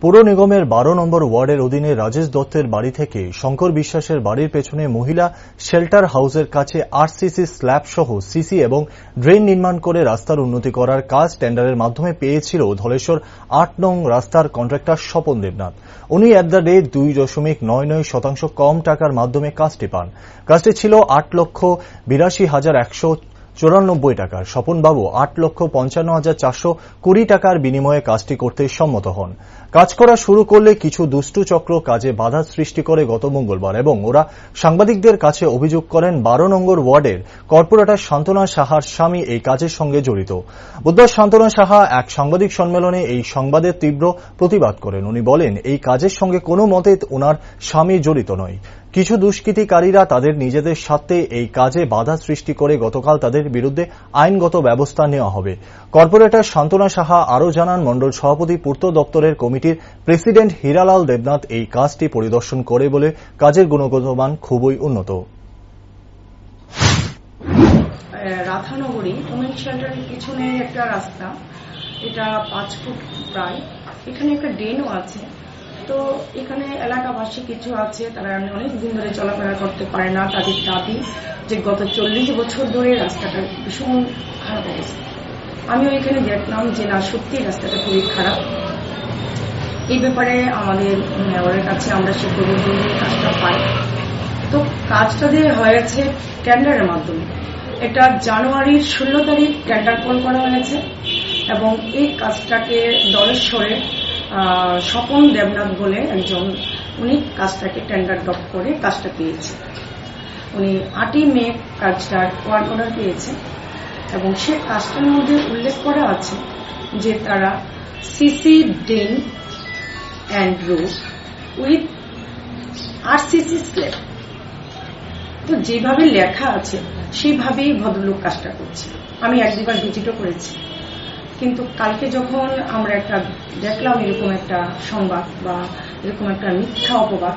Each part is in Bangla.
পৌর নিগমের ১২ নম্বর ওয়ার্ডের অধীনে রাজেশ দত্তের বাড়ি থেকে শঙ্কর বিশ্বাসের বাড়ির পেছনে মহিলা শেল্টার হাউসের কাছে আরসিসি স্ল্যাব সহ সিসি এবং ড্রেন নির্মাণ করে রাস্তার উন্নতি করার কাজ টেন্ডারের মাধ্যমে পেয়েছিল ধলেশ্বর ৮ নং রাস্তার কন্ট্রাক্টর স্বপন দেবনাথ। উনি এট দ্য রেট ২.৯৯% কম টাকার মাধ্যমে কাজটি পান। কাজটি ছিল ৮,৮২,১৯৪ টাকার। স্বপনবাবু ৮,৫৫,৪২০ টাকার বিনিময়ে কাজটি করতে সম্মত হন। কাজ করা শুরু করলে কিছু দুষ্টু চক্র কাজে বাধা সৃষ্টি করে গত মঙ্গলবার এবং ওরা সাংবাদিকদের কাছে অভিযোগ করেন ১২ নম্বর ওয়ার্ডের কর্পোরেটর শান্তনা সাহার স্বামী এই কাজের সঙ্গে জড়িত। বুধবার শান্তনা সাহা এক সাংবাদিক সম্মেলনে এই সংবাদের তীব্র প্রতিবাদ করেন। উনি বলেন, এই কাজের সঙ্গে কোনো মতে ওনার স্বামী জড়িত নয়। কিছু দুষ্কৃতিকারীরা তাদের নিজেদের স্বার্থে এই কাজে বাধা সৃষ্টি করে গতকাল তাদের বিরুদ্ধে আইনগত ব্যবস্থা নেওয়া হবে। কর্পোরেটর শান্তনা সাহা আরও জানান, মণ্ডল সভাপতি পূর্ত দপ্তরের কমিটির প্রেসিডেন্ট হীরালাল দেবনাথ এই কাজটি পরিদর্শন করে বলে কাজের গুণগত মান খুবই উন্নত। রাধানগরী ওমেন শেল্টারের পিছনে একটা রাস্তা, এটা ৫ ফুট প্রায়, এখানে একটা ড্রেনও আছে। তো এখানে এলাকাবাসী কিছু আছে, তারা অনেক দিন ধরে চলাফেরা করতে পারে না। তাদের দাবি যে গত ৪০ বছর ধরে রাস্তাটা ভীষণ খারাপ অবস্থা। আমিও এখানে দেখলাম যে না, সত্যি রাস্তাটা খুবই খারাপ। এই ব্যাপারে আমাদের মেয়রের কাছে আমরা সে প্রতিদিন কাজটা পাই। তো কাজটা দিয়ে হয়েছে টেন্ডারের মাধ্যমে। এটা জানুয়ারির ১৬ তারিখ টেন্ডার কল করা হয়েছে এবং এই কাজটাকে দলেশ্বরে স্বপন দেবনাথ বলে একজন, উনি কাজটাকে টেন্ডার ড্রপ করে কাজটা পেয়েছে। উনি ৮ই মে কাজটার ওয়ার্ক অর্ডার পেয়েছে এবং সে কাজটার মধ্যে উল্লেখ করা আছে যে তারা CC drain and roof with RCC slab. তো যেভাবে লেখা আছে সেইভাবেই ভদ্রলোক কাজটা করছে। আমি এক দুবার ভিজিটও করেছি, কিন্তু কালকে যখন আমরা একটা দেখলাম এরকম একটা সংবাদ বা এরকম একটা মিথ্যা অপবাদ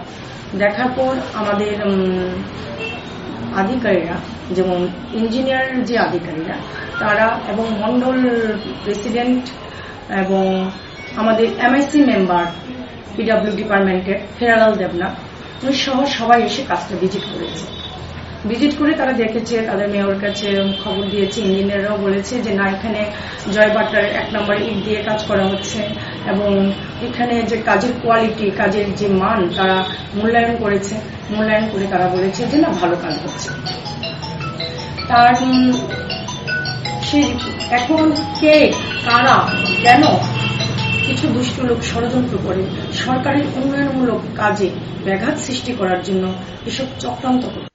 দেখার পর আমাদের আধিকারিকরা, যেমন ইঞ্জিনিয়ার যে আধিকারিকরা তারা এবং মন্ডল প্রেসিডেন্ট এবং আমাদের এমআইসি মেম্বার পিডব্লিউ ডিপার্টমেন্টের হীরালাল দেবনাথ উনি সহ সবাই এসে কাজটা ভিজিট করেছে। ভিজিট করে তারা দেখেছে, তাদের মেয়র কাছে খবর দিয়েছে, ইঞ্জিনিয়াররাও বলেছে যে না, এখানে জয়বাটার ১ নম্বর ইট দিয়ে কাজ করা হচ্ছে এবং এখানে যে কাজের কোয়ালিটি, কাজের যে মান তারা মূল্যায়ন করেছে। মূল্যায়ন করে তারা বলেছে যে না, ভালো কাজ হচ্ছে। তার সেই এখন কে, কারা, কেন কিছু দুষ্ট লোক ষড়যন্ত্র করে সরকারের উন্নয়নমূলক কাজে ব্যাঘাত সৃষ্টি করার জন্য এসব চক্রান্ত করে।